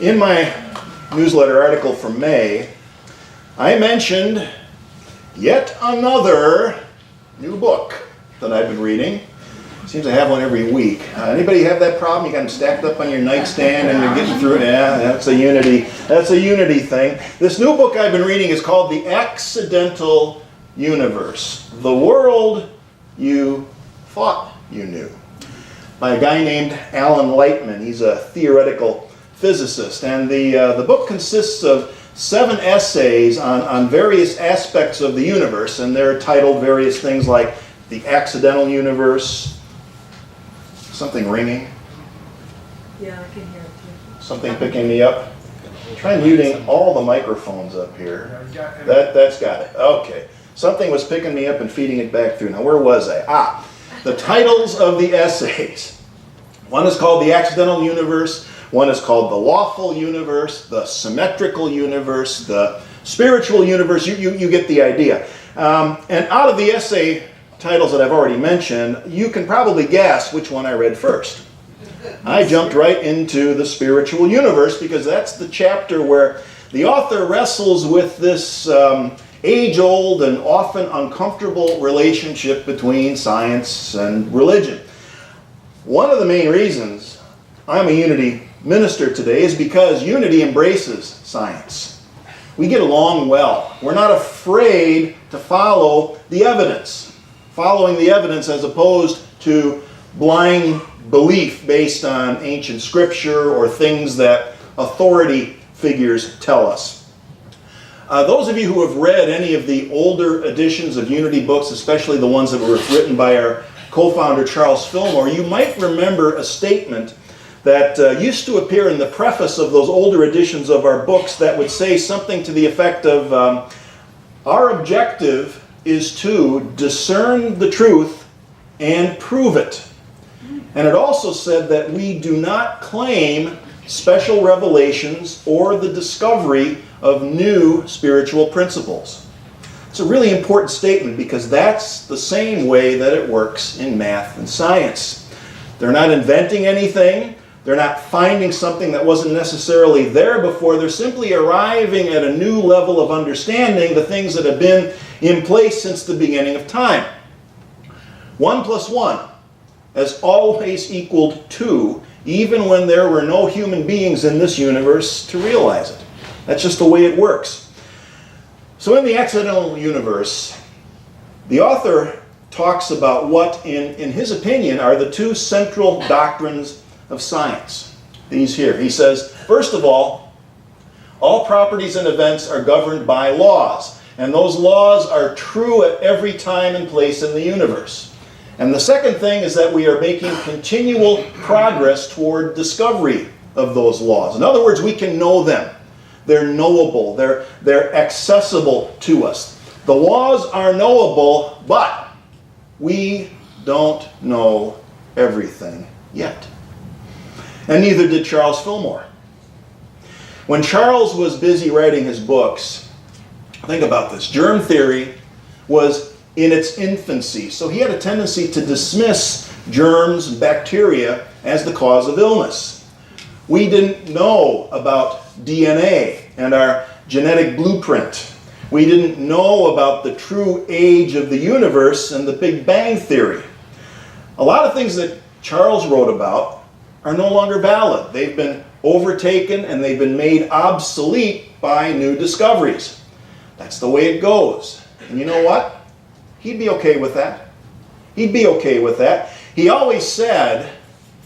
In my newsletter article from May, I mentioned yet another new book that I've been reading. Seems I have one every week. Anybody have that problem? You got them stacked up on your nightstand and you're getting through it? Yeah, that's a unity thing. This new book I've been reading is called The Accidental Universe. The World You Thought You Knew. By a guy named Alan Lightman. He's a theoretical physicist. And the book consists of 7 essays on various aspects of the universe. And they're titled various things like The Accidental Universe. Something ringing? Yeah, I can hear it too. Something picking me up? Try muting all the microphones up here. That's got it. Okay. Something was picking me up and feeding it back through. Now, where was I? The titles of the essays. One is called The Accidental Universe. One is called The Lawful Universe, The Symmetrical Universe, The Spiritual Universe. You get the idea. And out of the essay titles that I've already mentioned, you can probably guess which one I read first. I jumped right into The Spiritual Universe because that's the chapter where the author wrestles with this age-old and often uncomfortable relationship between science and religion. One of the main reasons I'm a Unity minister today is because Unity embraces science. We get along well. We're not afraid to follow the evidence. Following the evidence as opposed to blind belief based on ancient scripture or things that authority figures tell us. Those of you who have read any of the older editions of Unity books, especially the ones that were written by our co-founder Charles Fillmore, you might remember a statement that used to appear in the preface of those older editions of our books that would say something to the effect of, our objective is to discern the truth and prove it. And it also said that we do not claim special revelations or the discovery of new spiritual principles. It's a really important statement because that's the same way that it works in math and science. They're not inventing anything. They're not finding something that wasn't necessarily there before. They're simply arriving at a new level of understanding the things that have been in place since the beginning of time. 1 plus 1 has always equaled 2, even when there were no human beings in this universe to realize it. That's just the way it works. So in The Accidental Universe, the author talks about what, in his opinion, are the 2 central doctrines of science. These here. He says, first of all properties and events are governed by laws. And those laws are true at every time and place in the universe. And the second thing is that we are making continual progress toward discovery of those laws. In other words, we can know them. They're knowable. They're accessible to us. The laws are knowable, but we don't know everything yet. And neither did Charles Fillmore. When Charles was busy writing his books, think about this. Germ theory was in its infancy, so he had a tendency to dismiss germs and bacteria as the cause of illness. We didn't know about DNA and our genetic blueprint. We didn't know about the true age of the universe and the Big Bang theory. A lot of things that Charles wrote about are no longer valid. They've been overtaken and they've been made obsolete by new discoveries. That's the way it goes. And you know what? He'd be okay with that. He'd be okay with that. He always said,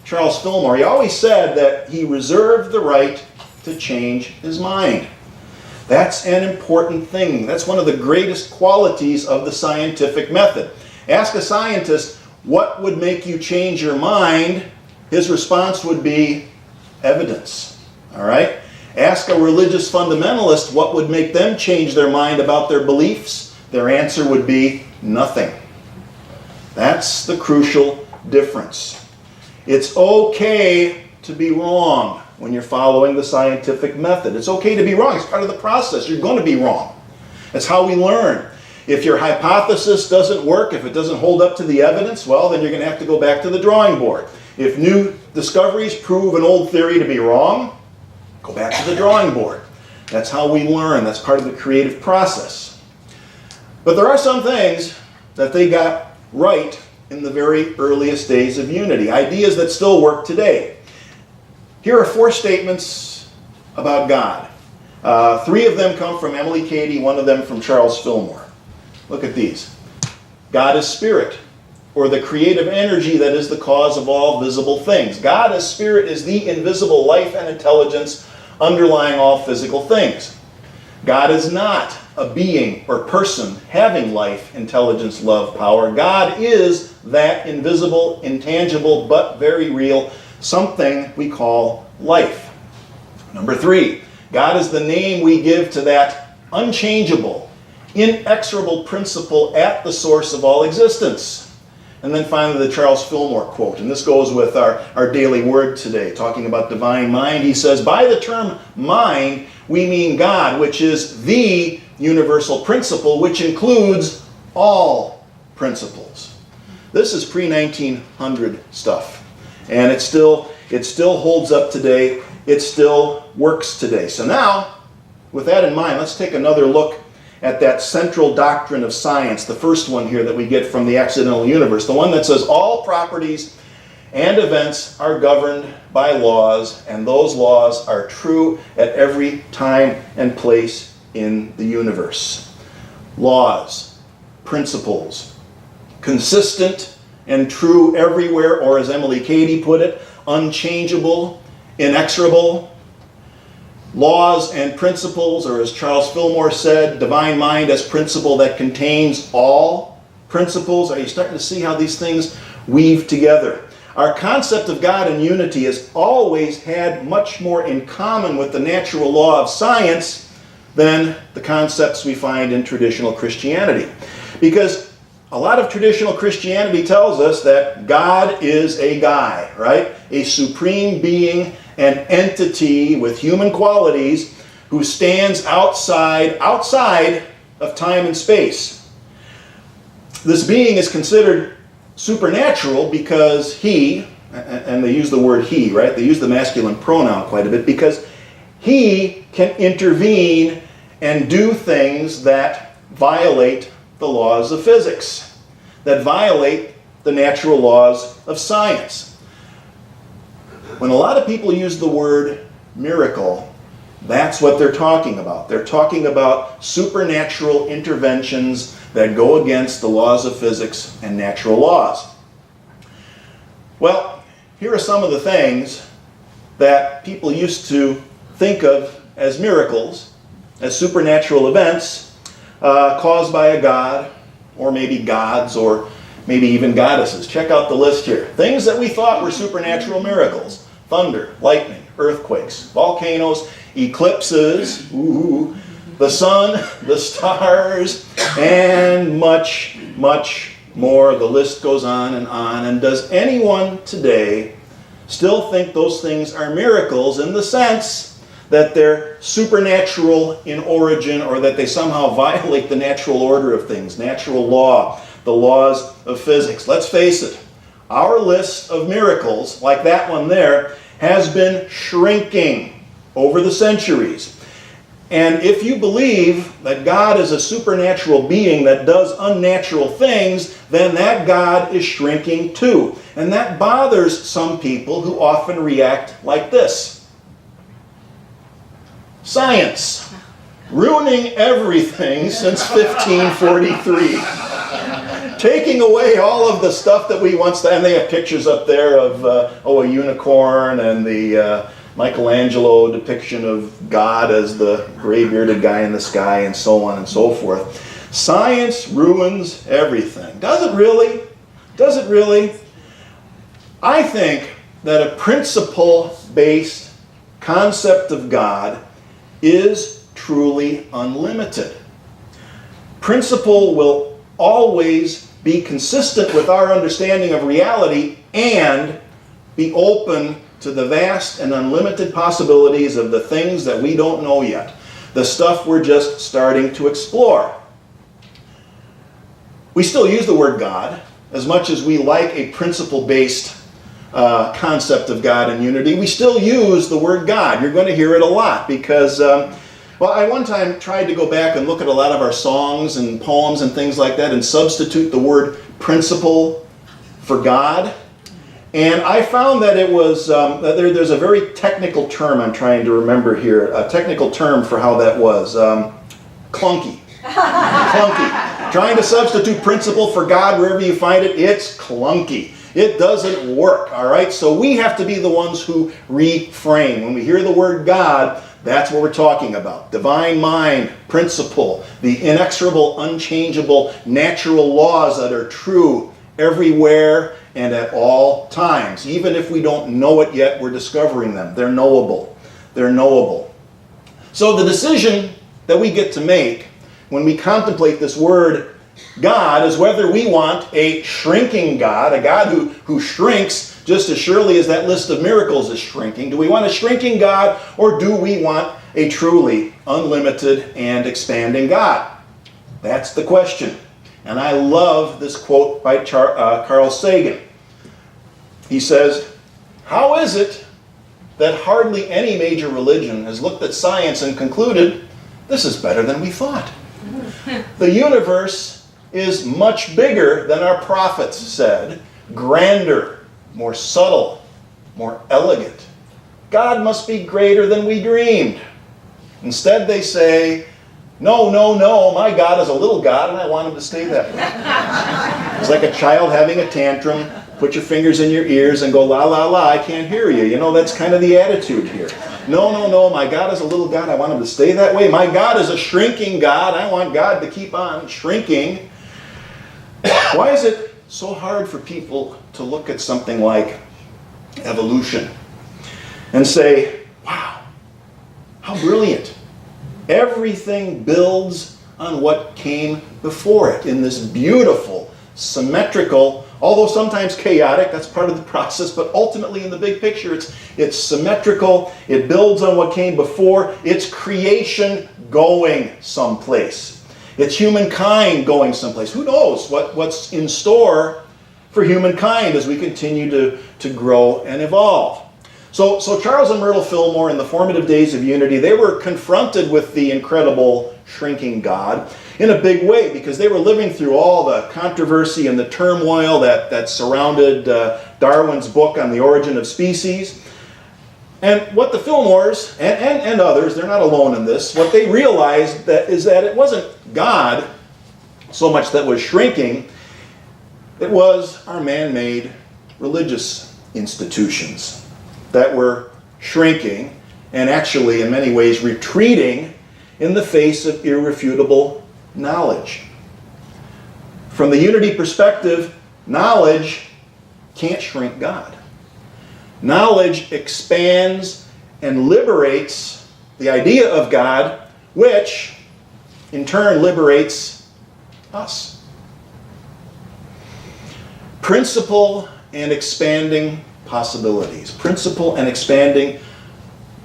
Charles Fillmore, he always said that he reserved the right to change his mind. That's an important thing. That's one of the greatest qualities of the scientific method. Ask a scientist, what would make you change your mind? His response would be evidence. All right? Ask a religious fundamentalist what would make them change their mind about their beliefs. Their answer would be nothing. That's the crucial difference. It's okay to be wrong when you're following the scientific method. It's okay to be wrong. It's part of the process. You're going to be wrong. That's how we learn. If your hypothesis doesn't work, if it doesn't hold up to the evidence, well, then you're going to have to go back to the drawing board. If new discoveries prove an old theory to be wrong, Go back to the drawing board. That's how we learn. That's part of the creative process. But there are some things that they got right in the very earliest days of unity, ideas that still work today. Here are 4 statements about God. 3 of them come from Emily Cady, 1 of them from Charles Fillmore. Look at these. God is spirit, or the creative energy that is the cause of all visible things. God as spirit is the invisible life and intelligence underlying all physical things. God is not a being or person having life, intelligence, love, power. God is that invisible, intangible, but very real something we call life. Number 3, God is the name we give to that unchangeable, inexorable principle at the source of all existence. And then finally the Charles Fillmore quote, and this goes with our daily word today, talking about divine mind. He says, by the term mind, we mean God, which is the universal principle, which includes all principles. This is pre-1900 stuff, and it still holds up today. It still works today. So now, with that in mind, let's take another look at that central doctrine of science, the first one here that we get from the accidental universe, the one that says all properties and events are governed by laws, and those laws are true at every time and place in the universe. Laws, principles, consistent and true everywhere, or as Emily Cady put it, unchangeable, inexorable. Laws and principles, or as Charles Fillmore said, divine mind as principle that contains all principles. Are you starting to see how these things weave together? Our concept of God and unity has always had much more in common with the natural law of science than the concepts we find in traditional Christianity. Because a lot of traditional Christianity tells us that God is a guy, right? A supreme being, an entity with human qualities who stands outside of time and space. This being is considered supernatural because he, and they use the word he, right? They use the masculine pronoun quite a bit, because he can intervene and do things that violate the laws of physics, that violate the natural laws of science. When a lot of people use the word miracle, that's what they're talking about. They're talking about supernatural interventions that go against the laws of physics and natural laws. Well, here are some of the things that people used to think of as miracles, as supernatural events caused by a god, or maybe gods, or maybe even goddesses. Check out the list here. Things that we thought were supernatural miracles. Thunder, lightning, earthquakes, volcanoes, eclipses, the sun, the stars, and much, much more. The list goes on and on. And does anyone today still think those things are miracles in the sense that they're supernatural in origin, or that they somehow violate the natural order of things, natural law, the laws of physics? Let's face it, our list of miracles, like that one there, has been shrinking over the centuries. And if you believe that God is a supernatural being that does unnatural things, then that God is shrinking too. And that bothers some people who often react like this. Science, ruining everything since 1543. Taking away all of the stuff that we once, and they have pictures up there of a unicorn, and the Michelangelo depiction of God as the gray-bearded guy in the sky, and so on and so forth. Science ruins everything. Does it really? Does it really? I think that a principle-based concept of God is truly unlimited. Principle will always be consistent with our understanding of reality and be open to the vast and unlimited possibilities of the things that we don't know yet, the stuff we're just starting to explore. We still use the word God, as much as we like a principle-based concept of God and unity. We still use the word God. You're going to hear it a lot because, well, I one time tried to go back and look at a lot of our songs and poems and things like that and substitute the word principle for God. And I found that it was, there's a very technical term I'm trying to remember here, a technical term for how that was. Clunky. Clunky. Trying to substitute principle for God wherever you find it, it's clunky. It doesn't work, all right? So we have to be the ones who reframe. When we hear the word God, that's what we're talking about. Divine mind, principle, the inexorable, unchangeable, natural laws that are true everywhere and at all times. Even if we don't know it yet, we're discovering them. They're knowable. They're knowable. So the decision that we get to make when we contemplate this word God is whether we want a shrinking God, a God who shrinks just as surely as that list of miracles is shrinking. Do we want a shrinking God, or do we want a truly unlimited and expanding God? That's the question. And I love this quote by Carl Sagan. He says, "How is it that hardly any major religion has looked at science and concluded, this is better than we thought? The universe is much bigger than our prophets said, grander, more subtle, more elegant. God must be greater than we dreamed. Instead they say, no, no, no, my God is a little God and I want him to stay that way." It's like a child having a tantrum. Put your fingers in your ears and go, la, la, la, I can't hear you. You know, that's kind of the attitude here. No, no, no, my God is a little God. I want him to stay that way. My God is a shrinking God. I want God to keep on shrinking. Why is it so hard for people to look at something like evolution and say, wow, how brilliant. Everything builds on what came before it in this beautiful, symmetrical, although sometimes chaotic, that's part of the process, but ultimately in the big picture it's symmetrical, it builds on what came before, it's creation going someplace. It's humankind going someplace. Who knows what's in store for humankind as we continue to grow and evolve. So Charles and Myrtle Fillmore in the formative days of unity, they were confronted with the incredible shrinking God in a big way because they were living through all the controversy and the turmoil that surrounded Darwin's book on the origin of species. And what the Fillmores and others, they're not alone in this, what they realized is that it wasn't God so much that was shrinking, it was our man-made religious institutions that were shrinking and actually in many ways retreating in the face of irrefutable knowledge. From the unity perspective, knowledge can't shrink God. Knowledge expands and liberates the idea of God, which in turn liberates us. Principle and expanding possibilities. Principle and expanding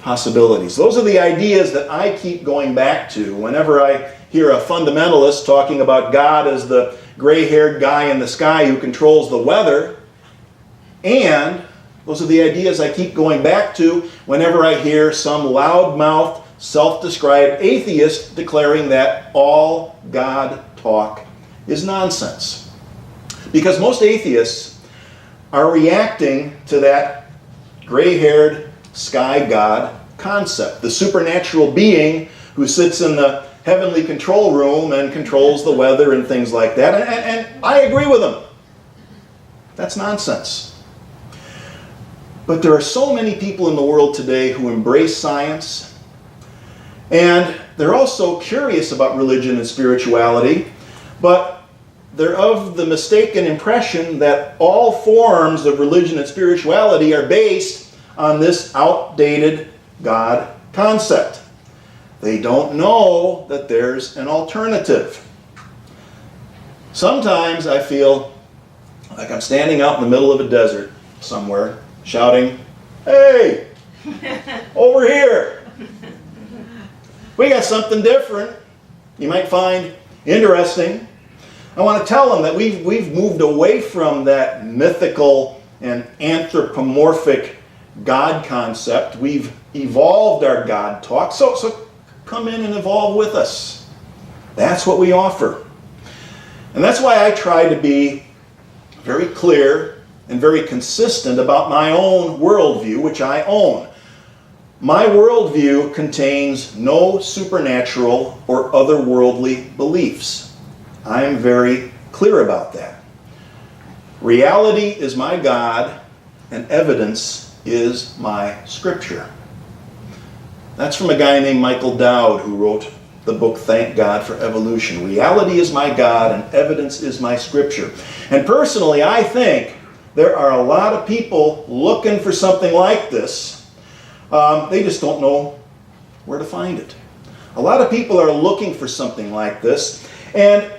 possibilities. Those are the ideas that I keep going back to whenever I hear a fundamentalist talking about God as the gray-haired guy in the sky who controls the weather. And those are the ideas I keep going back to whenever I hear some loudmouth, self-described atheist declaring that all God talk is nonsense. Because most atheists are reacting to that gray-haired sky God concept, the supernatural being who sits in the heavenly control room and controls the weather and things like that. And I agree with them. That's nonsense. But there are so many people in the world today who embrace science, and they're also curious about religion and spirituality, but they're of the mistaken impression that all forms of religion and spirituality are based on this outdated God concept. They don't know that there's an alternative. Sometimes I feel like I'm standing out in the middle of a desert somewhere, shouting, "Hey, over here. We got something different you might find interesting." I want to tell them that we've moved away from that mythical an anthropomorphic God concept. We've evolved our God talk. So come in and evolve with us. That's what we offer. And that's why I try to be very clear and very consistent about my own worldview, which I own. My worldview contains no supernatural or otherworldly beliefs. I am very clear about that. Reality is my God, and evidence is my Scripture. That's from a guy named Michael Dowd, who wrote the book Thank God for Evolution. Reality is my God, and evidence is my Scripture. And personally, I think there are a lot of people looking for something like this. They just don't know where to find it. A lot of people are looking for something like this, and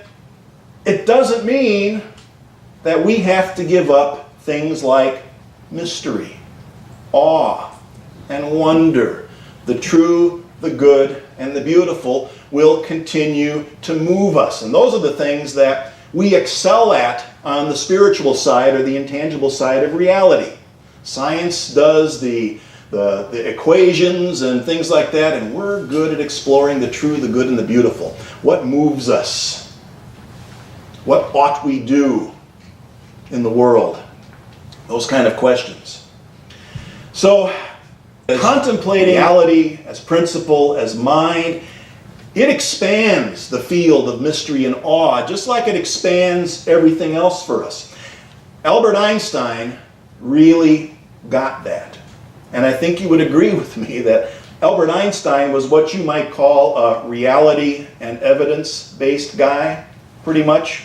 it doesn't mean that we have to give up things like mystery, awe, and wonder. The true, the good, and the beautiful will continue to move us. And those are the things that we excel at on the spiritual side or the intangible side of reality. Science does the equations and things like that, and we're good at exploring the true, the good, and the beautiful. What moves us? What ought we do in the world? Those kind of questions. So, contemplating reality as principle, as mind, it expands the field of mystery and awe, just like it expands everything else for us. Albert Einstein really got that. And I think you would agree with me that Albert Einstein was what you might call a reality and evidence-based guy, pretty much.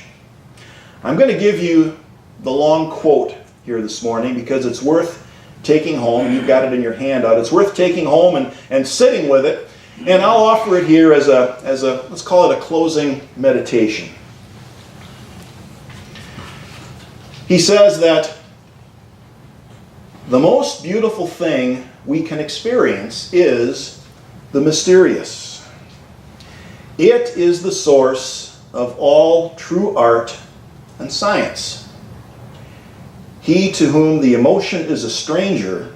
I'm going to give you the long quote here this morning because it's worth taking home. You've got it in your handout. It's worth taking home and sitting with it. And I'll offer it here as a let's call it a closing meditation. He says that the most beautiful thing we can experience is the mysterious. It is the source of all true art and science. He to whom the emotion is a stranger,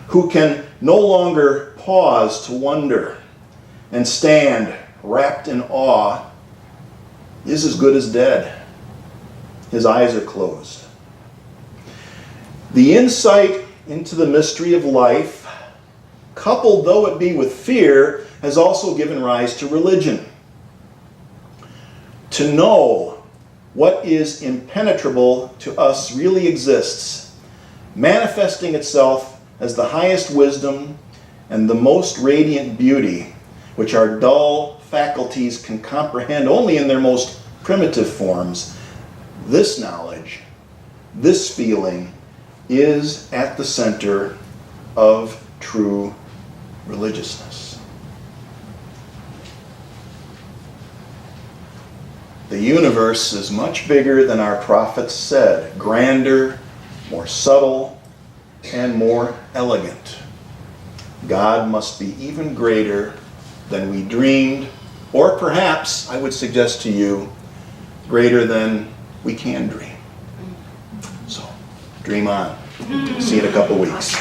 who can no longer pause to wonder and stand wrapped in awe, is as good as dead. His eyes are closed. The insight into the mystery of life, coupled though it be with fear, has also given rise to religion. To know what is impenetrable to us really exists, manifesting itself as the highest wisdom and the most radiant beauty, which our dull faculties can comprehend only in their most primitive forms. This knowledge, this feeling, is at the center of true religiousness. The universe is much bigger than our prophets said, grander, more subtle, and more elegant. God must be even greater than we dreamed, or perhaps, I would suggest to you, greater than we can dream. So, dream on. See you in a couple weeks.